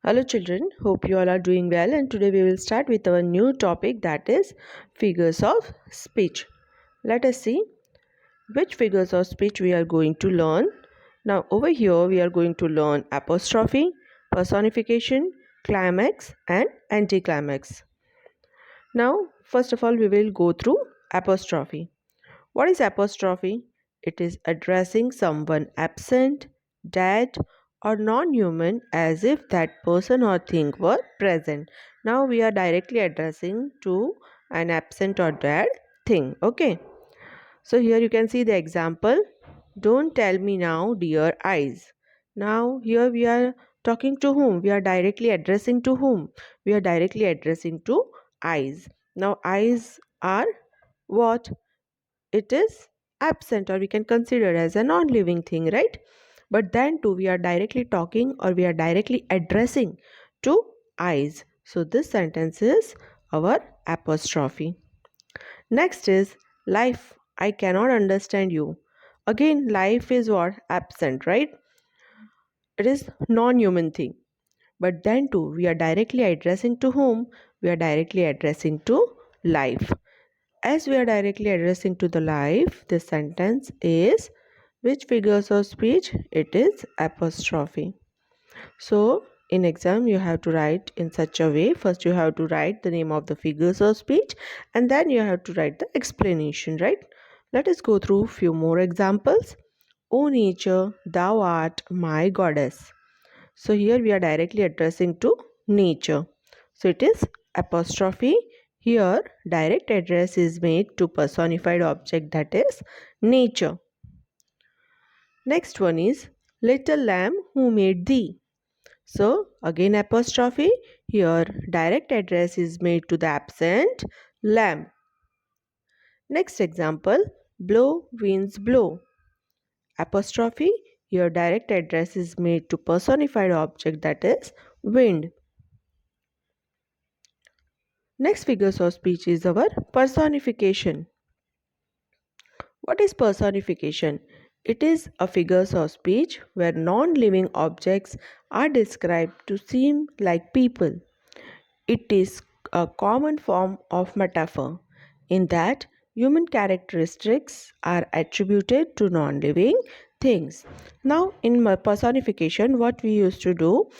Hello children, hope you all are doing well, and today we will start with our new topic, that is figures of speech. Let us see which figures of speech we are going to learn. Now over here we are going to learn apostrophe, personification, climax and anticlimax. Now first of all we will go through apostrophe. What is apostrophe? It is addressing someone absent, dead, or non human as if that person or thing were present. Now we are directly addressing to an absent or dead thing. Okay. So here you can see the example. Don't tell me now, dear eyes. Now here we are talking to whom? We are directly addressing to whom? We are directly addressing to eyes. Now eyes are what? It is absent, or we can consider as a non-living thing, right? But then too we are directly talking, or we are directly addressing to eyes. So this sentence is our apostrophe. Next is life. I cannot understand you. Again, life is what? Absent, right? It is non-human thing. But then too we are directly addressing to whom? We are directly addressing to life. As we are directly addressing to the life, this sentence is which figures of speech? It is apostrophe. So, in exam, you have to write in such a way. First, you have to write the name of the figures of speech, and then you have to write the explanation, right? Let us go through few more examples. O nature, thou art my goddess. So here we are directly addressing to nature. So it is apostrophe. Here direct address is made to personified object, that is nature. Next one is little lamb who made thee. So again apostrophe. Here direct address is made to the absent lamb. Next example, blow winds blow. Apostrophe. Here direct address is made to personified object, that is wind. Next figures of speech is our personification. What is personification? It is a figures of speech where non-living objects are described to seem like people. It is a common form of metaphor in that human characteristics are attributed to non-living things. Now in personification, what we used to do,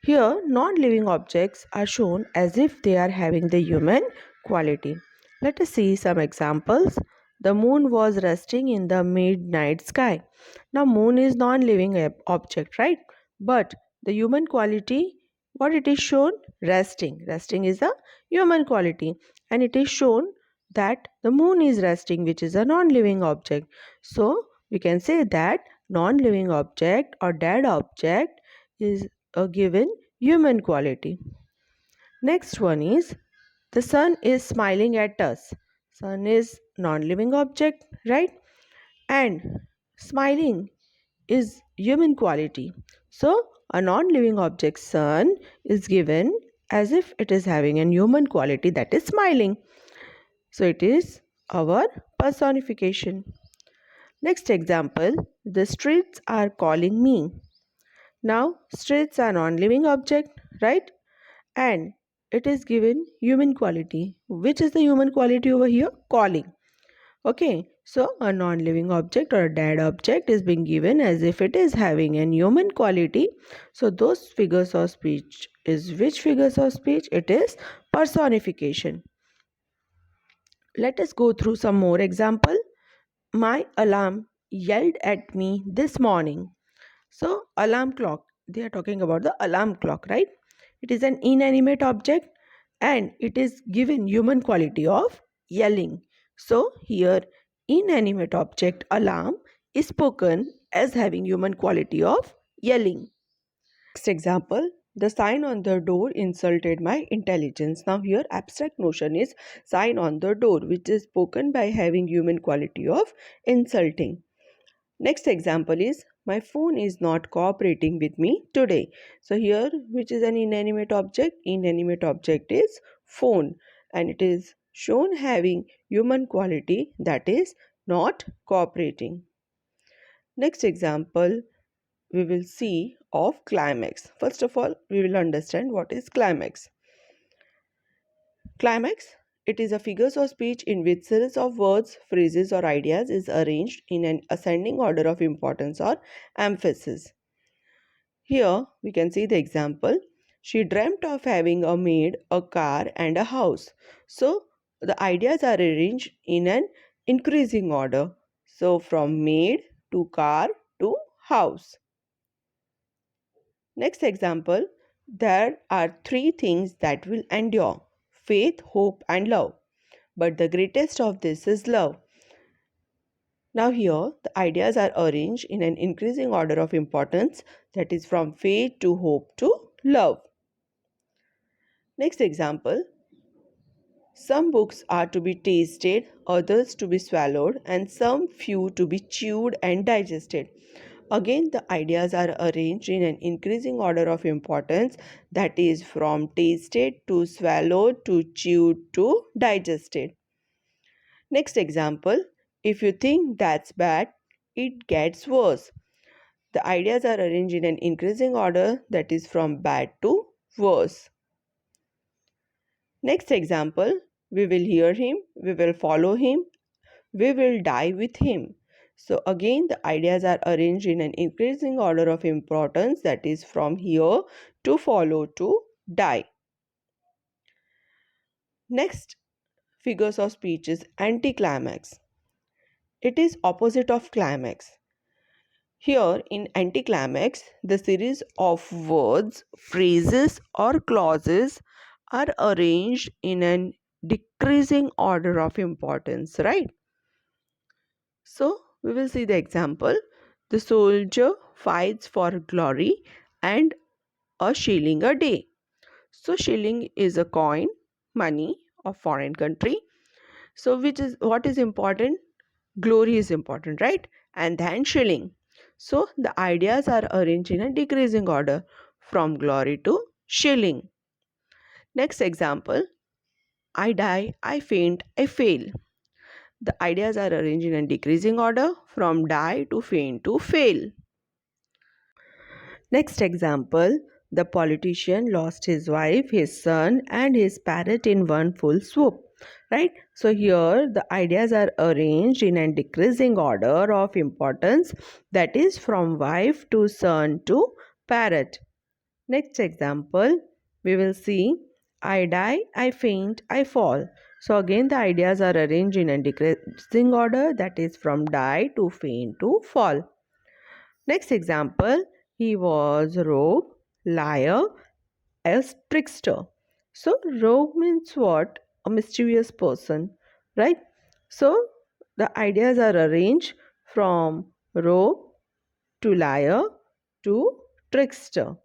here, non-living objects are shown as if they are having the human quality. Let us see some examples. The moon was resting in the midnight sky. Now, moon is non-living object, right? But the human quality, what it is shown? Resting. Resting is a human quality, and it is shown that the moon is resting, which is a non-living object. So, we can say that non-living object or dead object is a given human quality. Next one is the sun is smiling at us. Sun is non-living object, right? And smiling is human quality. So a non-living object sun is given as if it is having a human quality, that is smiling. So it is our personification. Next example, the streets are calling me. Now, streets are non-living object, right? And it is given human quality. Which is the human quality over here? Calling. Okay, so a non-living object or a dead object is being given as if it is having an human quality. So those figures of speech is which figures of speech? It is personification. Let us go through some more example. My alarm yelled at me this morning. So alarm clock, they are talking about the alarm clock, right? It is an inanimate object and it is given human quality of yelling. So here inanimate object alarm is spoken as having human quality of yelling. Next example, the sign on the door insulted my intelligence. Now here abstract notion is sign on the door, which is spoken by having human quality of insulting. Next example is my phone is not cooperating with me today. So here which is an inanimate object? Inanimate object is phone and it is shown having human quality, that is not cooperating. Next example we will see of climax. First of all, we will understand what is climax. Climax, it is a figure of speech in which series of words, phrases or ideas is arranged in an ascending order of importance or emphasis. Here we can see the example. She dreamt of having a maid, a car and a house. So the ideas are arranged in an increasing order. So from maid to car to house. Next example, there are three things that will endure: faith, hope and love. But the greatest of this is love. Now here the ideas are arranged in an increasing order of importance, that is from faith to hope to love. Next example, some books are to be tasted, others to be swallowed and some few to be chewed and digested. Again the ideas are arranged in an increasing order of importance, that is from tasted to swallowed to chewed to digested. Next example, if you think that's bad, it gets worse. The ideas are arranged in an increasing order, that is from bad to worse. Next example, we will hear him, we will follow him, we will die with him. So again the ideas are arranged in an increasing order of importance, that is from hear to follow to die. Next figures of speech is anticlimax. It is opposite of climax. Here in anticlimax, the series of words, phrases or clauses are arranged in an decreasing order of importance, right? So we will see the example. The soldier fights for glory and a shilling a day. So shilling is a coin, money of foreign country. So what is important? Glory is important, right? And then shilling. So the ideas are arranged in a decreasing order from glory to shilling. Next example, I die, I faint, I fail. The ideas are arranged in a decreasing order from die to faint to fail. Next example, the politician lost his wife, his son and his parrot in one full swoop. Right? So here the ideas are arranged in a decreasing order of importance, that is from wife to son to parrot. Next example, we will see I die, I faint, I fall. So again the ideas are arranged in a decreasing order, that is from die to faint to fall. Next example, he was rogue, liar, a trickster. So rogue means what? A mischievous person, right? So the ideas are arranged from rogue to liar to trickster.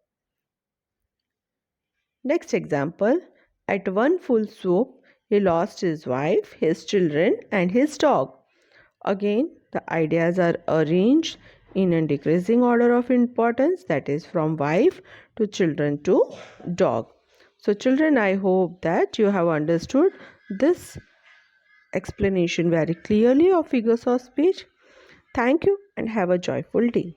Next example, at one full swoop, he lost his wife, his children and his dog. Again, the ideas are arranged in a decreasing order of importance, that is from wife to children to dog. So children, I hope that you have understood this explanation very clearly of figures of speech. Thank you and have a joyful day.